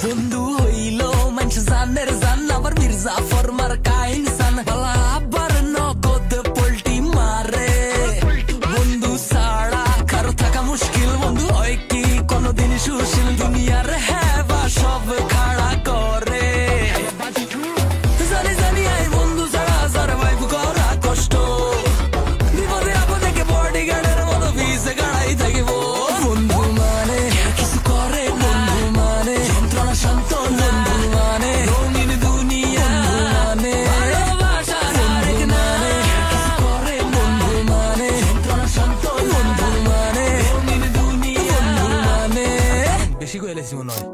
বন্ধু হইল মানুষ জানের জান আবার মির্জা ফরমার কাইনসান বালা আবার নগদ পোল্টি মারে বন্ধু ছাড়া কারো থাকা মুশকিল বন্ধু হয় কি কোনদিন সুশীল দুনিয়ার হেবা সব খাড়া করে জানি জানি আই বন্ধু ছাড়া সারভাইভ করা কষ্ট বিপদে আপদে কে বডিগার্ডের মতো ভিসে গাড়াই থাকিব বন্ধু মানে কিছু করে বন্ধু মানে যন্ত্রণা শান্ত বন্ধু মানে রঙিন দুনিয়া মানে ভালোবাসার আরেক নামে কিছু করে বন্ধু মানে যন্ত্রণা শান্ত বন্ধু মানে রঙিন দুনিয়া বন্ধু মানে বেশি কইলেছি মনে হয়।